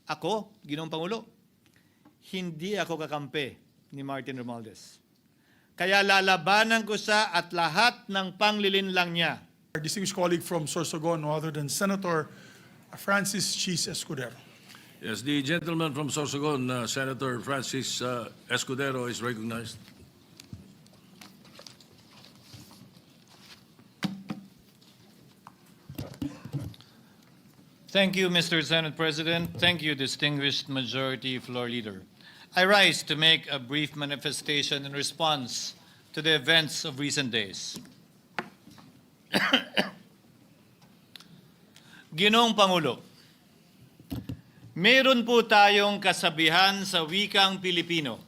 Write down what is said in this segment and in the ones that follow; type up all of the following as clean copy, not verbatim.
Ako, Ginoong Pangulo, hindi ako kakampi ni Martin Romualdez. Kaya lalabanan ko siya at lahat ng panglilinlang niya. Our distinguished colleague from Sorsogon, no other than Senator Francis Cheese Escudero. Yes, the gentleman from Sorsogon, Senator Francis Escudero, is recognized. Thank you, Mr. Senate President. Thank you, distinguished Majority Floor Leader. I rise to make a brief manifestation in response to the events of recent days. Ginoong Pangulo, meron po tayong kasabihan sa wikang Pilipino.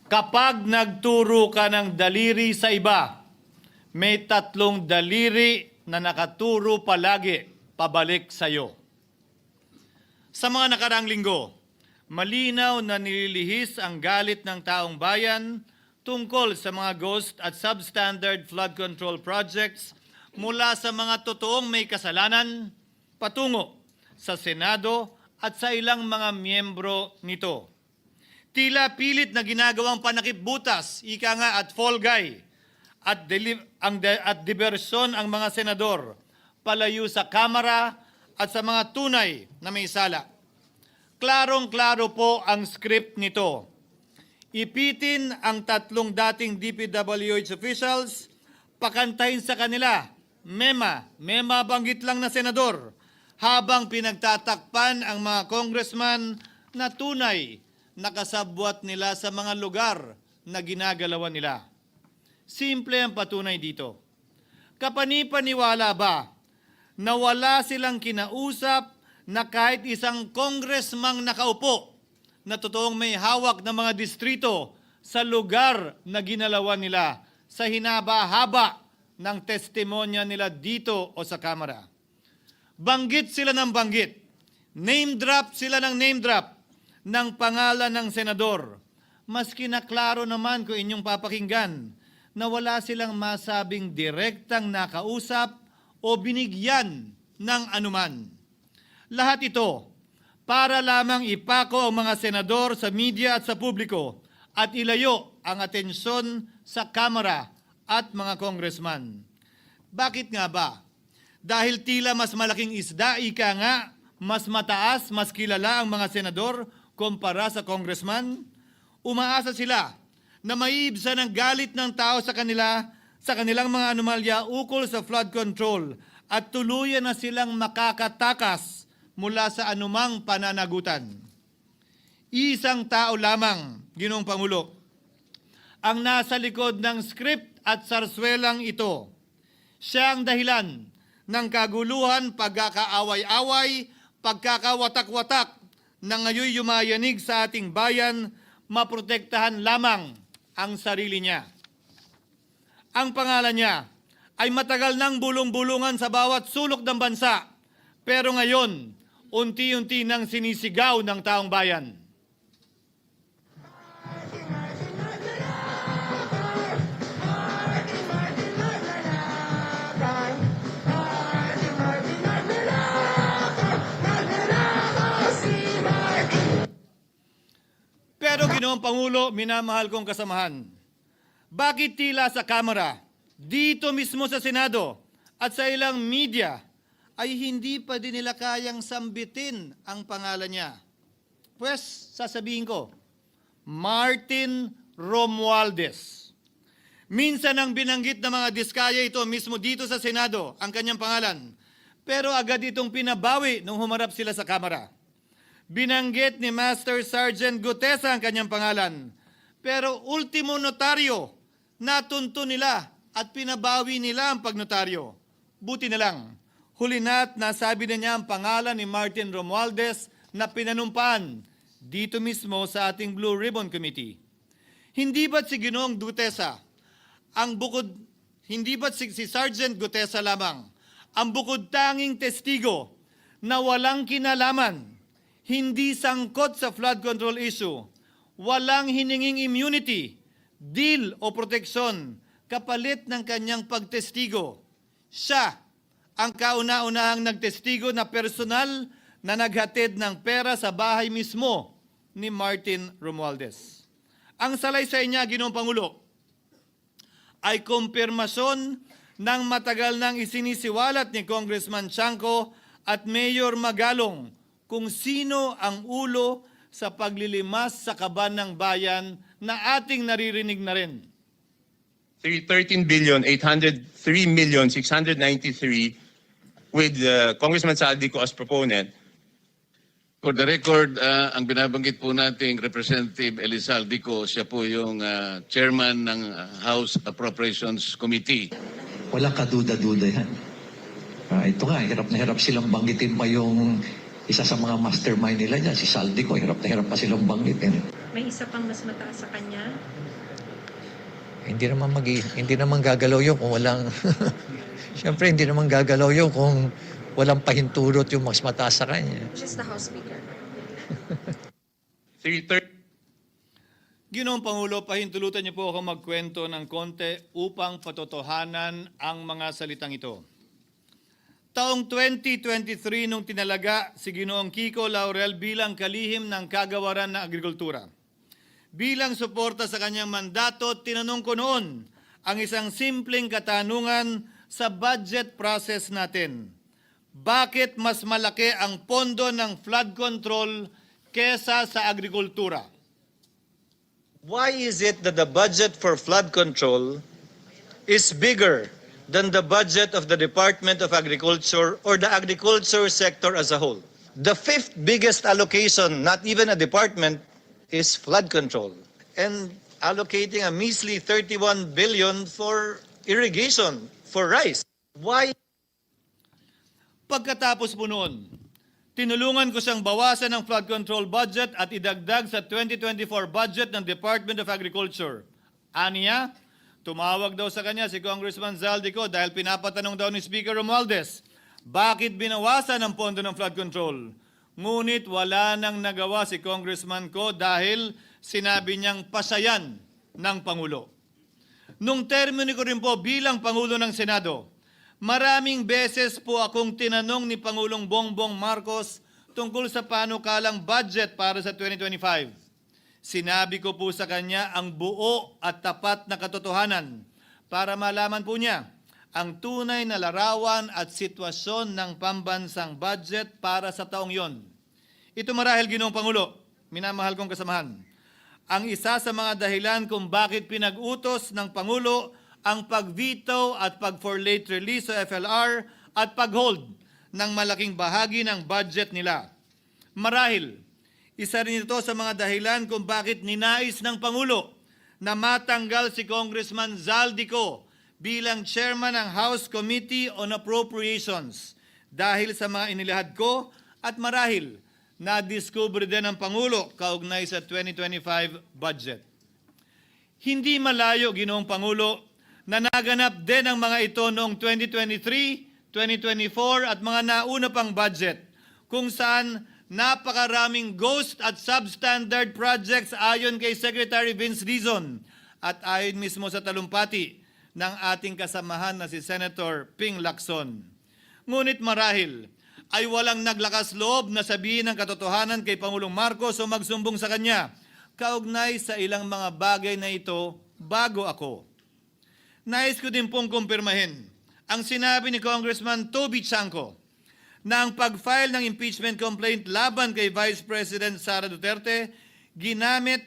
Kapag nagturo ka ng daliri sa iba, may tatlong daliri na nakaturo palagi pabalik sa iyo. Sa mga nakarang linggo, malinaw na nililihis ang galit ng taong bayan tungkol sa mga ghost at substandard flood control projects mula sa mga totoong may kasalanan patungo sa Senado at sa ilang mga miyembro nito. Tila pilit na ginagawang panakipbutas, ika nga at fall guy, at diversyon ang mga senador palayo sa Kamara at sa mga tunay na may sala. Klarong-klaro po ang script nito. Ipitin ang tatlong dating DPWH officials, pakantahin sa kanila, mema banggit lang na senador, habang pinagtatakpan ang mga congressman na tunay nakasabwat nila sa mga lugar na ginagalawan nila. Simple ang patunay dito. Kapanipaniwala ba na wala silang kinausap na kahit isang congressman nakaupo na totoong may hawak ng mga distrito sa lugar na ginalawan nila sa hinaba-haba ng testimonya nila dito o sa Kamara? Banggit sila ng banggit, name drop sila ng name drop ng pangalan ng senador. Maski na klaro naman kung inyong papakinggan na wala silang masabing direktang nakausap o binigyan ng anuman. Lahat ito para lamang ipako ang mga senador sa media at sa publiko at ilayo ang atensyon sa Kamara at mga congressman. Bakit nga ba? Dahil tila mas malaking isda, ika nga, mas mataas, mas kilala ang mga senador kumpara sa congressman? Umaasa sila na maiibsan ang galit ng tao sa kanila sa kanilang mga anomalya ukol sa flood control at tuluyan na silang makakatakas mula sa anumang pananagutan. Isang tao lamang, Ginoong Pangulo, ang nasa likod ng script at sarswelang ito. Siya ang dahilan ng kaguluhan, pagkakaaway-away, pagkakawatak-watak na ngayon yumayanig sa ating bayan, maprotektahan lamang ang sarili niya. Ang pangalan niya ay matagal nang bulong-bulungan sa bawat sulok ng bansa, pero ngayon, unti-unti nang sinisigaw ng taong bayan. Pero Ginoong Pangulo, minamahal kong kasamahan, bakit tila sa Kamara, dito mismo sa Senado at sa ilang media ay hindi pa din nila kayang sambitin ang pangalan niya? Pues, sasabihin ko, Martin Romualdez. Minsan ang binanggit ng mga diskaya ito mismo dito sa Senado, ang kanyang pangalan. Pero agad itong pinabawi nung humarap sila sa Kamara. Binanggit ni Master Sergeant Gutesa ang kanyang pangalan. Pero ultimo notaryo, natunto nila at pinabawi nila ang pagnotaryo. Buti na lang, huli na't nasabi na niya ang pangalan ni Martin Romualdez na pinanumpaan dito mismo sa ating Blue Ribbon Committee. Hindi ba't si Ginoong Gutesa hindi ba't si Sergeant Gutesa lamang ang bukod tanging testigo na walang kinalaman, hindi sangkot sa flood control issue, walang hininging immunity, deal o proteksyon kapalit ng kanyang pagtestigo? Siya ang kauna-unahang nagtestigo na personal na naghatid ng pera sa bahay mismo ni Martin Romualdez. Ang salaysay niya, Ginoong Pangulo, ay kumpirmasyon ng matagal nang isinisiwalat ni Congressman Chanco at Mayor Magalong kung sino ang ulo sa paglilimas sa kaban ng bayan na ating naririnig na rin. 13,803,693 with Congressman Saldico as proponent. For the record, ang binabanggit po nating Representative Elizaldico, siya po yung chairman ng House Appropriations Committee. Walang kaduda-duda yan. Ito nga, hirap na hirap silang banggitin pa yung isa sa mga mastermind nila dyan, si Saldico, hirap na hirap pa silang banggitin. May isa pang mas mataas sa kanya? Hindi naman gagalaw yun kung walang... Siyempre, hindi naman gagalaw yun kung walang pahintulot yung mas mataas sa kanya. Which is the House Speaker. Ginoong Pangulo, pahintulutan niyo po ako magkwento ng konti upang patotohanan ang mga salitang ito. Taong 2023 nung tinalaga si Ginoong Kiko Laurel bilang kalihim ng kagawaran ng agrikultura. Bilang suporta sa kanyang mandato, tinanong ko noon ang isang simpleng katanungan sa budget process natin. Bakit mas malaki ang pondo ng flood control kesa sa agrikultura? Why is it that the budget for flood control is bigger than the budget of the Department of Agriculture or the agriculture sector as a whole? The fifth biggest allocation, not even a department, is flood control. And allocating a measly 31 billion for irrigation, for rice. Why? Pagkatapos po noon, tinulungan ko siyang bawasan ng flood control budget at idagdag sa 2024 budget ng Department of Agriculture. Aniya, tumawag daw sa kanya si Congressman Zaldico dahil pinapatanong daw ni Speaker Romualdez, bakit binawasan ang pondo ng flood control? Ngunit wala nang nagawa si Congressman ko dahil sinabi niyang pasayan ng Pangulo. Nung termino ko rin po bilang Pangulo ng Senado, maraming beses po akong tinanong ni Pangulong Bongbong Marcos tungkol sa panukalang budget para sa 2025. Sinabi ko po sa kanya ang buo at tapat na katotohanan para malaman po niya ang tunay na larawan at sitwasyon ng pambansang budget para sa taong yon. Ito marahil, Ginoong Pangulo, minamahal kong kasamahan, ang isa sa mga dahilan kung bakit pinag-utos ng Pangulo ang pag-veto at pag-for late release sa FLR at pag-hold ng malaking bahagi ng budget nila. Marahil, isa rin ito sa mga dahilan kung bakit ninais ng Pangulo na matanggal si Congressman Zaldico bilang chairman ng House Committee on Appropriations dahil sa mga inilahad ko at marahil na-discover din ng Pangulo kaugnay sa 2025 budget. Hindi malayo, Ginoong Pangulo, na naganap din ang mga ito noong 2023, 2024 at mga nauna pang budget kung saan napakaraming ghost at substandard projects ayon kay Secretary Vince Dizon at ayon mismo sa talumpati ng ating kasamahan na si Senator Ping Lacson. Ngunit marahil ay walang naglakas loob na sabihin ang katotohanan kay Pangulong Marcos o magsumbong sa kanya kaugnay sa ilang mga bagay na ito bago ako. Nais ko din pong kumpirmahin ang sinabi ni Congressman Toby Chanco na ang pag-file ng impeachment complaint laban kay Vice President Sara Duterte ginamit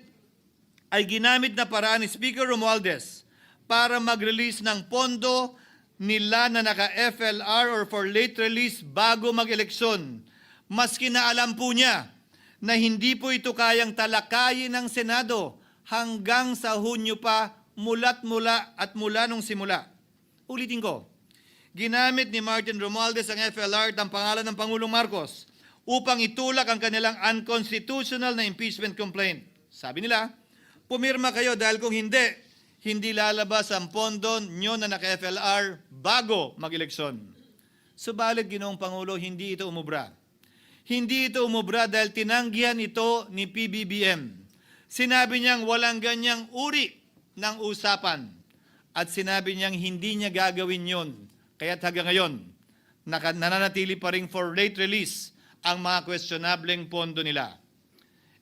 na paraan ni Speaker Romualdez para mag-release ng pondo nila na naka-FLR or for late release bago mag-eleksyon. Maski na alam po niya na hindi po ito kayang talakayin ng Senado hanggang sa Hunyo pa mula nung simula. Ulitin ko, ginamit ni Martin Romualdez ang FLR at ang pangalan ng Pangulong Marcos upang itulak ang kanilang unconstitutional na impeachment complaint. Sabi nila, pumirma kayo dahil kung hindi lalabas ang pondo nyo na naka-FLR bago mag-eleksyon. Subalit, Ginoong Pangulo, hindi ito umubra. Hindi ito umubra dahil tinanggihan ito ni PBBM. Sinabi niyang walang ganyang uri ng usapan at sinabi niyang hindi niya gagawin yon. Kaya't hanggang ngayon, nananatili pa rin for late release ang mga questionableng pondo nila.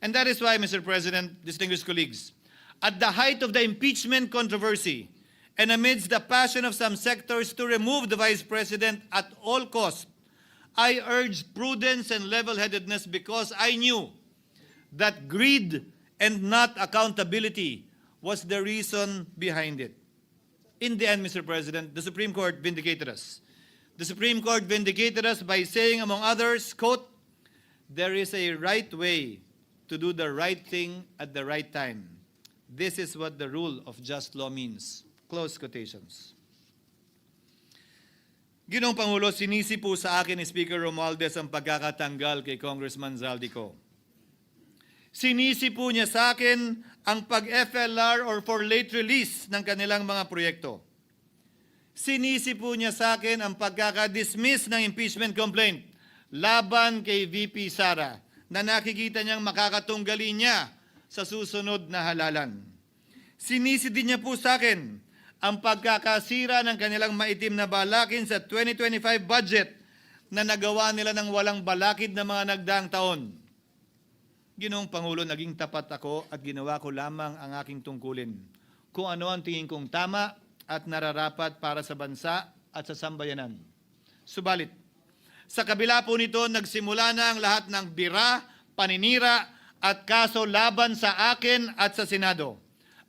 And that is why, Mr. President, distinguished colleagues, at the height of the impeachment controversy and amidst the passion of some sectors to remove the Vice President at all costs, I urged prudence and level-headedness because I knew that greed and not accountability was the reason behind it. In the end, Mr. President, the Supreme Court vindicated us. The Supreme Court vindicated us by saying, among others, quote, "There is a right way to do the right thing at the right time. This is what the rule of just law means." Close quotations. Ginoong Pangulo, sinisi po sa akin ni Speaker Romualdez ang pagkakatanggal kay Congressman Zaldico. Sinisi po niya sa akin ang pag-FLR or for late release ng kanilang mga proyekto. Sinisi po niya sa akin ang pagkakadismiss ng impeachment complaint laban kay VP Sara na nakikita niyang makakatunggali niya sa susunod na halalan. Sinisi din niya po sa akin ang pagkakasira ng kanilang maitim na balakin sa 2025 budget na nagawa nila ng walang balakid na mga nagdaang taon. Ginoong Pangulo, naging tapat ako at ginawa ko lamang ang aking tungkulin. Kung ano ang tingin kong tama at nararapat para sa bansa at sa sambayanan. Subalit, sa kabila po nito, nagsimula na ang lahat ng bira, paninira at kaso laban sa akin at sa Senado.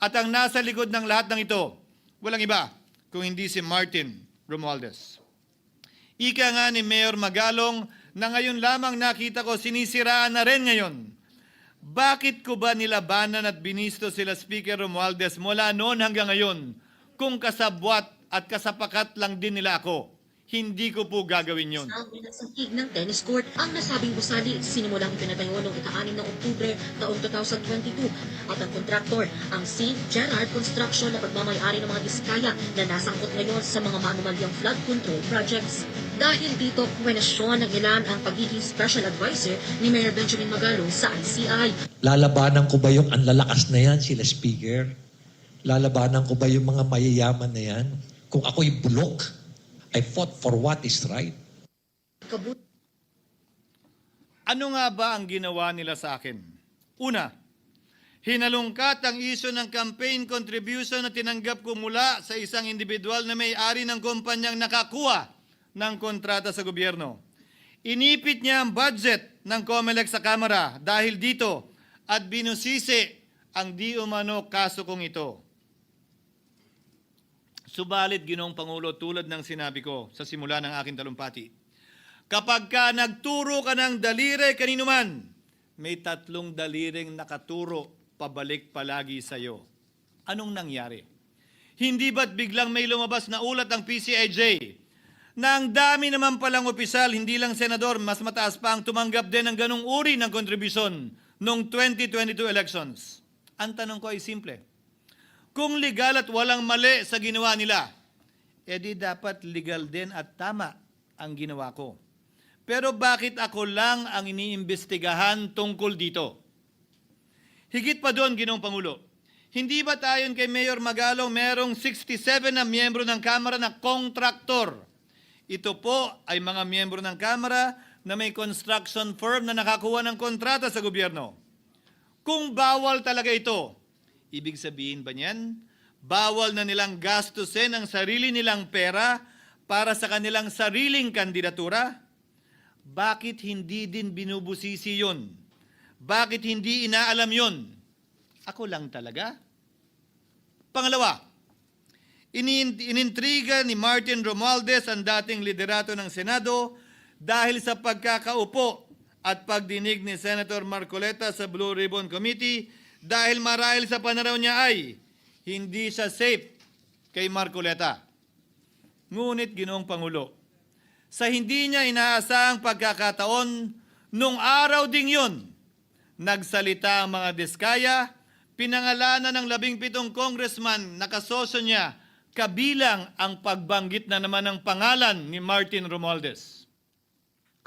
At ang nasa likod ng lahat ng ito, walang iba kung hindi si Martin Romualdez. Ika nga ni Mayor Magalong na ngayon lamang nakita ko sinisiraan na rin ngayon. Bakit ko ba nilabanan at binisto sila Speaker Romualdez mula noon hanggang ngayon kung kasabwat at kasapakat lang din nila ako? Hindi ko po gagawin yun. Ang pinasangkig ng tennis court, ang nasabing gusali sinimulang pinatayo noong ika-6 ng Oktubre taong 2022 at ang kontraktor, ang St. Gerard Construction na pagmamayari ng mga diskaya na nasangkot ngayon sa mga maanumalyang flood control projects. Dahil dito, kwenasyon ng ilan ang pagiging special advisor ni Mayor Benjamin Magalong sa ICI. Lalabanan ko ba yung anlalakas na yan, sila Speaker? Lalabanan ko ba yung mga mayayaman na yan? Kung ako'y bulok, I fought for what is right. Ano nga ba ang ginawa nila sa akin? Una, hinalungkat ang isyu ng campaign contribution na tinanggap ko mula sa isang individual na may-ari ng kumpanyang nakakuha ng kontrata sa gobyerno. Inipit niya ang budget ng COMELEC sa Kamara dahil dito at binusisi ang di umano kaso kong ito. Subalit, Ginoong Pangulo, tulad ng sinabi ko sa simula ng aking talumpati, kapag ka nagturo ka ng daliri kanino man, may 3 daliring nakaturo pabalik palagi sa iyo. Anong nangyari? Hindi ba't biglang may lumabas na ulat ng PCIJ na ang dami naman palang opisyal, hindi lang senador, mas mataas pa ang tumanggap din ng ganong uri ng kontribusyon noong 2022 elections? Ang tanong ko ay simple. Kung legal at walang mali sa ginawa nila, edi dapat legal din at tama ang ginawa ko. Pero bakit ako lang ang iniimbestigahan tungkol dito? Higit pa doon, Ginoong Pangulo, hindi ba tayon kay Mayor Magalong merong 67 na miyembro ng Kamara na kontraktor? Ito po ay mga miyembro ng Kamara na may construction firm na nakakuha ng kontrata sa gobyerno. Kung bawal talaga ito, ibig sabihin ba niyan, bawal na nilang gastusin ang sarili nilang pera para sa kanilang sariling kandidatura? Bakit hindi din binubusisi yun? Bakit hindi inaalam yun? Ako lang talaga? Pangalawa, inintriga ni Martin Romualdez ang dating liderato ng Senado dahil sa pagkakaupo at pagdinig ni Senator Marcoleta sa Blue Ribbon Committee dahil marahil sa pananaw niya ay hindi siya safe kay Marcoleta. Ngunit, Ginoong Pangulo, sa hindi niya inaasahang pagkakataon, nung araw ding yun, nagsalita ang mga diskaya, pinangalanan ng 17 congressman na kasosyo niya, kabilang ang pagbanggit na naman ng pangalan ni Martin Romualdez.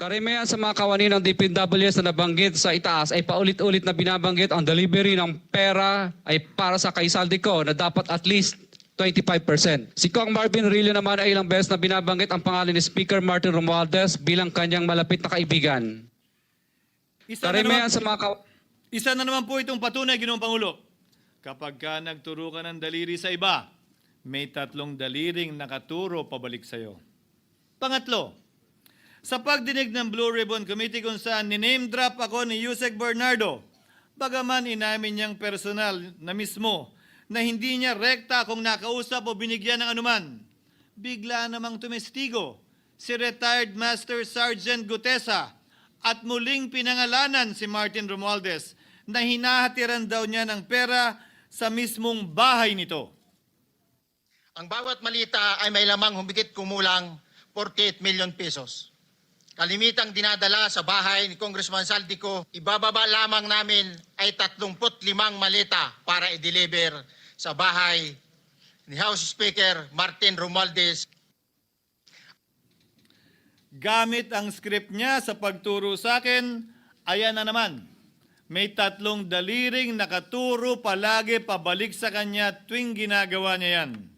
Karamihan sa mga kawani ng DPWH na nabanggit sa itaas ay paulit-ulit na binabanggit ang delivery ng pera ay para sa kay Zaldico na dapat at least 25%. Si Kong Marvin Rillo naman ay ilang beses na binabanggit ang pangalan ni Speaker Martin Romualdez bilang kanyang malapit na kaibigan. Karamihan sa mga Isa na naman po itong patunay, Ginoong Pangulo. Kapag ka nagturo ka ng daliri sa iba, may 3 daliring nakaturo pabalik sa'yo. Pangatlo, sa pagdinig ng Blue Ribbon Committee kung saan niname drop ako ni Yusek Bernardo, bagaman inamin niyang personal na mismo na hindi niya rekta kung nakausap o binigyan ng anuman, bigla namang tumestigo si retired Master Sergeant Gutesa at muling pinangalanan si Martin Romualdez na hinahatiran daw niya ng pera sa mismong bahay nito. Ang bawat malita ay may lamang humigit kumulang 48 million pesos. Kalimitang dinadala sa bahay ni Congressman Saldico, ibababa lamang namin ay 35 malita para i-deliver sa bahay ni House Speaker Martin Romualdez. Gamit ang script niya sa pagturo sa akin, ayan na naman. May 3 daliring nakaturo palagi pabalik sa kanya tuwing ginagawa niya yan.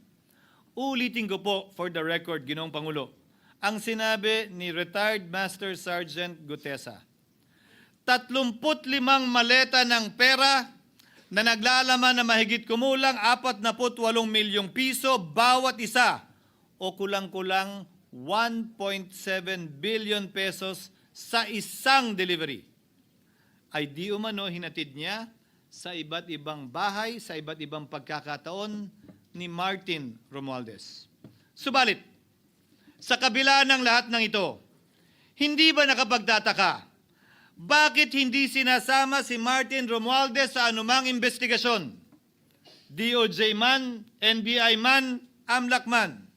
Ulitin ko po for the record, Ginoong Pangulo, ang sinabi ni retired Master Sergeant Gutesa. 35 maleta ng pera na naglalaman na mahigit kumulang 48 milyong piso bawat isa o kulang-kulang 1.7 billion pesos sa isang delivery ay di umano hinatid niya sa iba't ibang bahay, sa iba't ibang pagkakataon ni Martin Romualdez. Subalit, sa kabila ng lahat ng ito, hindi ba nakapagtataka bakit hindi sinasama si Martin Romualdez sa anumang investigasyon? DOJ man, NBI man, AMLAC man.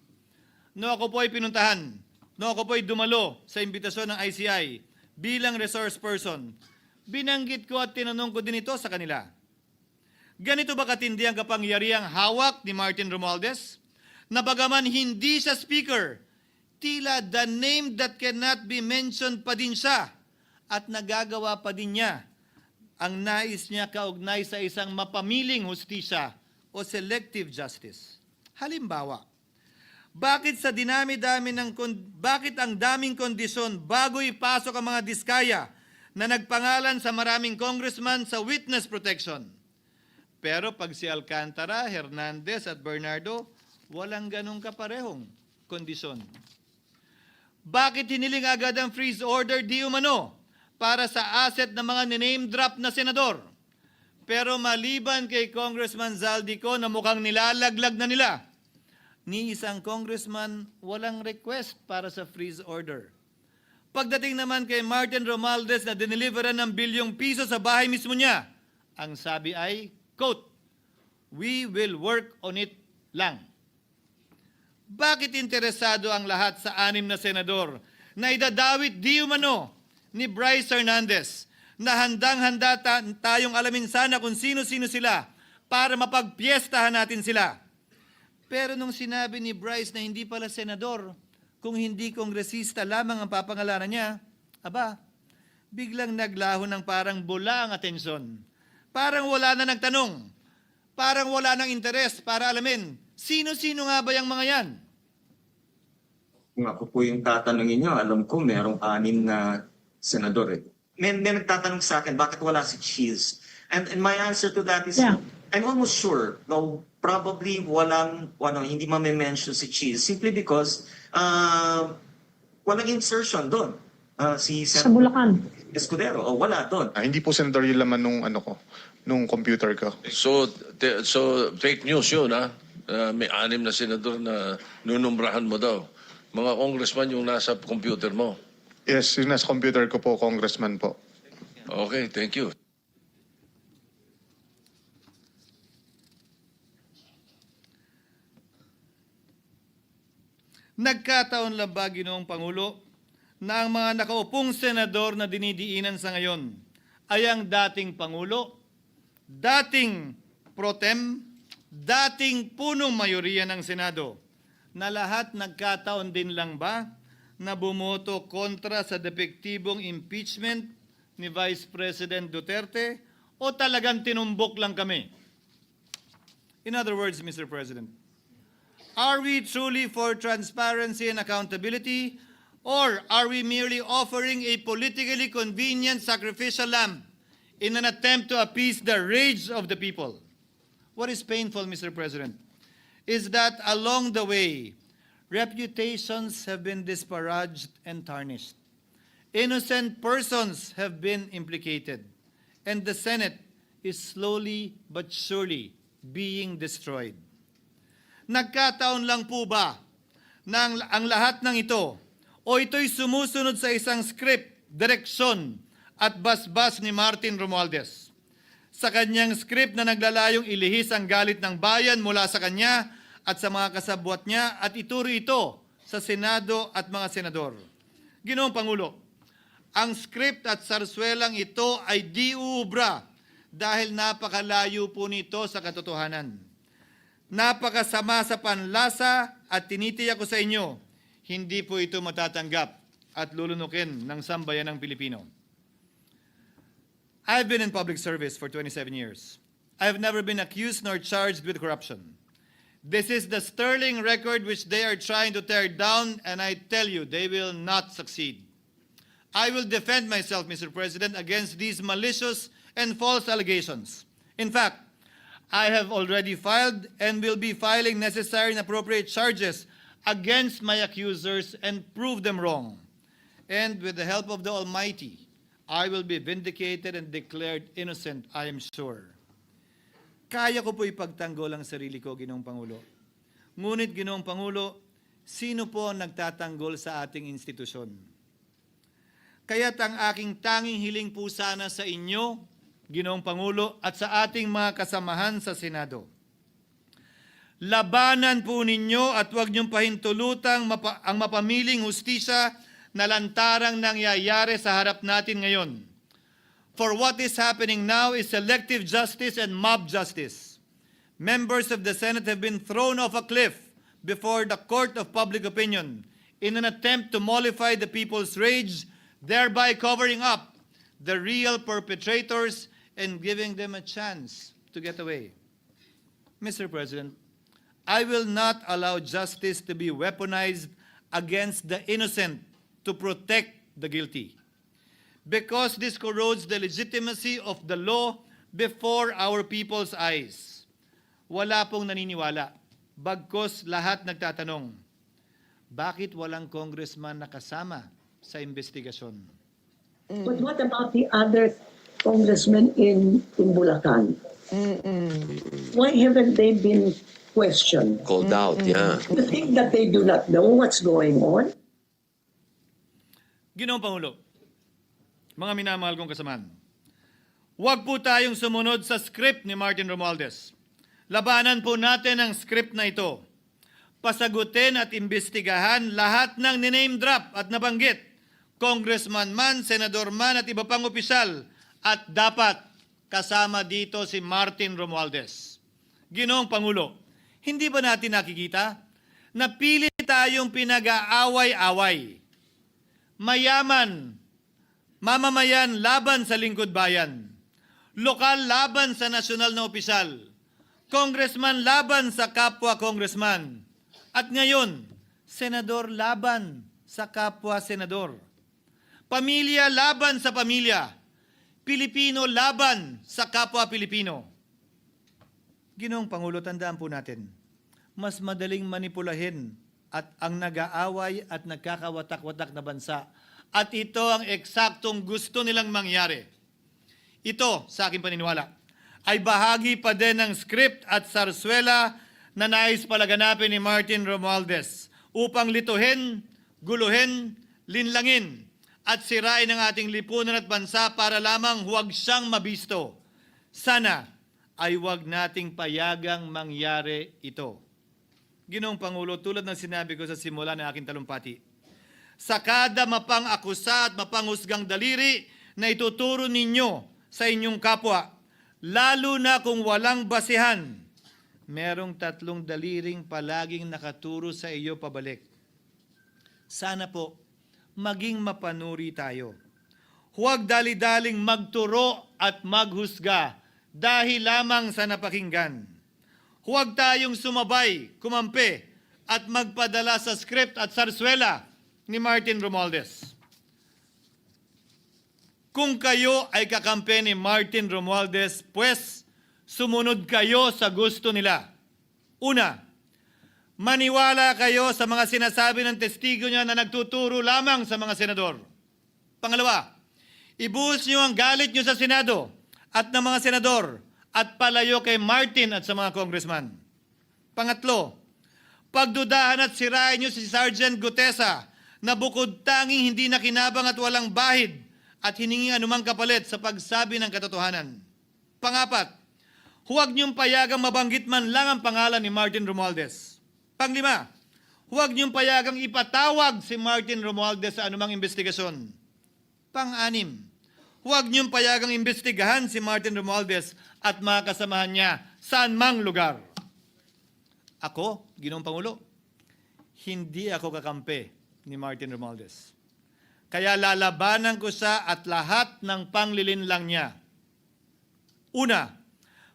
No ako po ay pinuntahan, no ako po ay dumalo sa imbitasyon ng ICI bilang resource person, binanggit ko at tinanong ko din ito sa kanila. Ganito ba katindi ang kapangyarihang hawak ni Martin Romualdez? Na bagaman hindi siya speaker, tila the name that cannot be mentioned pa din siya at nagagawa pa din niya ang nais niya kaugnay sa isang mapamiling hustisya o selective justice. Halimbawa, bakit ang daming kondisyon bago ipasok ang mga diskaya na nagpangalan sa maraming congressman sa witness protection? Pero pag si Alcantara, Hernandez at Bernardo, walang ganong kaparehong kondisyon. Bakit hiniling agad ang freeze order di umano para sa asset ng mga name drop na senador? Pero maliban kay Congressman Zaldico na mukhang nilalaglag na nila, ni isang congressman walang request para sa freeze order. Pagdating naman kay Martin Romualdez na dineliveran ng bilyong piso sa bahay mismo niya, ang sabi ay, quote, "We will work on it lang." Bakit interesado ang lahat sa 6 na senador na idadawit di umano ni Bryce Hernandez na handang-handa tayong alamin sana kung sino-sino sila para mapagpiestahan natin sila? Pero nung sinabi ni Bryce na hindi pala senador, kung hindi kongresista lamang ang papangalanan niya, aba, biglang naglaho ng parang bula ang atensyon. Parang wala na nagtanong. Parang wala nang interes para alamin, sino-sino nga ba yung mga yan? Kung ako po yung tatanungin nyo, alam ko merong 6 na senador eh. May nagtatanong sa akin, bakit wala si Cheese? And my answer to that is, I'm almost sure, no, probably hindi ma-mention si Cheese simply because walang insertion doon. Si Sa Bulacan. Escudero, wala doon. Hindi po senador yung laman nung computer ko. So fake news yun, ha? May 6 na senador na nunumbrahan mo daw. Mga congressman yung nasa computer mo. Yes, yung nasa computer ko po, congressman po. Okay, thank you. Nagkataon lang ba, Ginoong Pangulo, na ang mga nakaupong senador na dinidiinan sa ngayon ay ang dating Pangulo, dating pro tem, dating punong mayoriya ng Senado, na lahat nagkataon din lang ba na bumoto kontra sa depektibong impeachment ni Vice President Duterte o talagang tinumbok lang kami? In other words, Mr. President, are we truly for transparency and accountability, Or are we merely offering a politically convenient sacrificial lamb in an attempt to appease the rage of the people? What is painful, Mr. President, is that along the way, reputations have been disparaged and tarnished. Innocent persons have been implicated, and the Senate is slowly but surely being destroyed. Nagkataon lang po ba na ang lahat ng ito o ito'y sumusunod sa isang script, direksyon at basbas ni Martin Romualdez? Sa kanyang script na naglalayong ilihis ang galit ng bayan mula sa kanya at sa mga kasabwat niya at ituro ito sa Senado at mga senador. Ginoong Pangulo, ang script at sarswelang ito ay di uubra dahil napakalayo po nito sa katotohanan. Napakasama sa panlasa at tinitiyak ko sa inyo, hindi po ito matatanggap at lulunukin ng sambayanang Pilipino. I've been in public service for 27 years. I've never been accused nor charged with corruption. This is the sterling record which they are trying to tear down, and I tell you, they will not succeed. I will defend myself, Mr. President, against these malicious and false allegations. In fact, I have already filed and will be filing necessary and appropriate charges against my accusers and prove them wrong. And with the help of the Almighty, I will be vindicated and declared innocent, I am sure. Kaya ko po ipagtanggol ang sarili ko, Ginoong Pangulo. Ngunit, Ginoong Pangulo, sino po ang nagtatanggol sa ating institusyon? Kaya't ang aking tanging hiling po sana sa inyo, Ginoong Pangulo, at sa ating mga kasamahan sa Senado. Labanan po ninyo at huwag niyong pahintulutang ang mapamiling hustisya na lantarang nangyayari sa harap natin ngayon. For what is happening now is selective justice and mob justice. Members of the Senate have been thrown off a cliff before the court of public opinion in an attempt to mollify the people's rage, thereby covering up the real perpetrators and giving them a chance to get away. Mr. President, I will not allow justice to be weaponized against the innocent to protect the guilty. Because this corrodes the legitimacy of the law before our people's eyes. Wala pong naniniwala. Bagkos lahat nagtatanong, bakit walang congressman nakasama sa investigasyon? But what about the other congressmen in Bulacan? Why haven't they been questioned? Called out, yeah. You think that they do not know what's going on? Ginoong Pangulo, mga minamahal kong kasamahan, huwag po tayong sumunod sa script ni Martin Romualdez. Labanan po natin ang script na ito. Pasagutin at imbestigahan lahat ng niname drop at nabanggit, congressman man, senador man at iba pang opisyal, at dapat kasama dito si Martin Romualdez. Ginoong Pangulo, hindi ba natin nakikita na pili tayong pinag-aaway-away? Mayaman, mamamayan laban sa lingkod bayan, lokal laban sa nasyonal na opisyal, congressman laban sa kapwa congressman, at ngayon, senador laban sa kapwa senador, pamilya laban sa pamilya, Pilipino laban sa kapwa Pilipino. Ginoong Pangulo, tandaan po natin, mas madaling manipulahin at ang nag-aaway at nagkakawatak-watak na bansa. At ito ang eksaktong gusto nilang mangyari. Ito, sa aking paniniwala, ay bahagi pa din ng script at sarswela na nais palaganapin ni Martin Romualdez upang lituhin, guluhin, linlangin at sirain ang ating lipunan at bansa para lamang huwag siyang mabisto. Sana ay huwag nating payagang mangyari ito. Ginoong Pangulo, tulad ng sinabi ko sa simula ng aking talumpati, sa kada mapang-akusa at mapanghusgang daliri na ituturo ninyo sa inyong kapwa, lalo na kung walang basihan, merong 3 daliring palaging nakaturo sa iyo pabalik. Sana po, maging mapanuri tayo. Huwag dali-daling magturo at maghusga dahil lamang sa napakinggan. Huwag tayong sumabay, kumampi, at magpadala sa script at sarswela ni Martin Romualdez. Kung kayo ay kakampi ni Martin Romualdez, pues sumunod kayo sa gusto nila. Una, maniwala kayo sa mga sinasabi ng testigo niya na nagtuturo lamang sa mga senador. Pangalawa, ibuhos niyo ang galit niyo sa Senado at ng mga senador at palayo kay Martin at sa mga congressman. Pangatlo, pagdudahan at sirain niyo si Sergeant Gutesa na bukod tanging hindi nakinabang at walang bahid at hiningi anumang kapalit sa pagsabi ng katotohanan. Pangapat, huwag niyong payagang mabanggit man lang ang pangalan ni Martin Romualdez. Panglima, huwag niyong payagang ipatawag si Martin Romualdez sa anumang investigasyon. Pang-anim, huwag niyong payagang imbestigahan si Martin Romualdez at mga kasamahan niya saan mang lugar. Ako, Ginoong Pangulo, hindi ako kakampi ni Martin Romualdez. Kaya lalabanan ko siya at lahat ng panglilinlang niya. Una,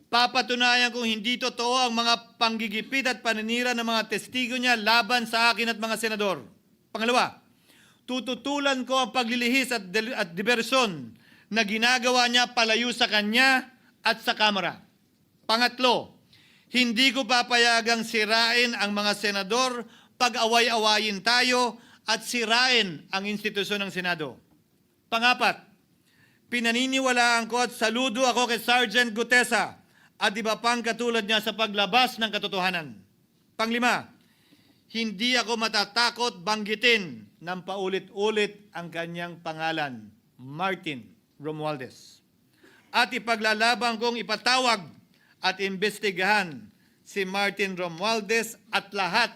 papatunayan kong hindi totoo ang mga panggigipit at paninira ng mga testigo niya laban sa akin at mga senador. Pangalawa, tututulan ko ang paglilihis at diversyon na ginagawa niya palayo sa kanya at sa Kamara. Pangatlo, hindi ko papayagang sirain ang mga senador pag away-awayin tayo at sirain ang institusyon ng Senado. Pangapat, pinaniniwalaan ko at saludo ako kay Sergeant Gutesa at iba pang katulad niya sa paglabas ng katotohanan. Panglima, hindi ako matatakot banggitin ng paulit-ulit ang kanyang pangalan, Martin Romualdez. At ipaglalaban kong ipatawag at imbestigahan si Martin Romualdez at lahat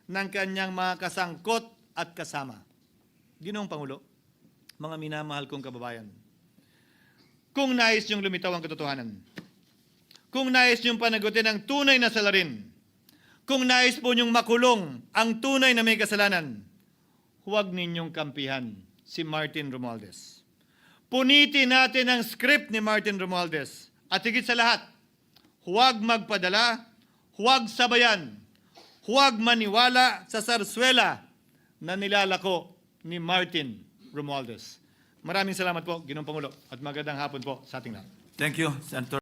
ng kanyang mga kasangkot at kasama. Ginoong Pangulo, mga minamahal kong kababayan, kung nais niyong lumitaw ang katotohanan, kung nais niyong panagutin ang tunay na salarin, kung nais po niyong makulong ang tunay na may kasalanan, huwag ninyong kampihan si Martin Romualdez. Punitin natin ang script ni Martin Romualdez. At higit sa lahat, huwag magpadala, huwag sabayan, huwag maniwala sa sarswela na nilalako ni Martin Romualdez. Maraming salamat po, Ginoong Pangulo, at magandang hapon po sa ating lahat. Thank you, Senator.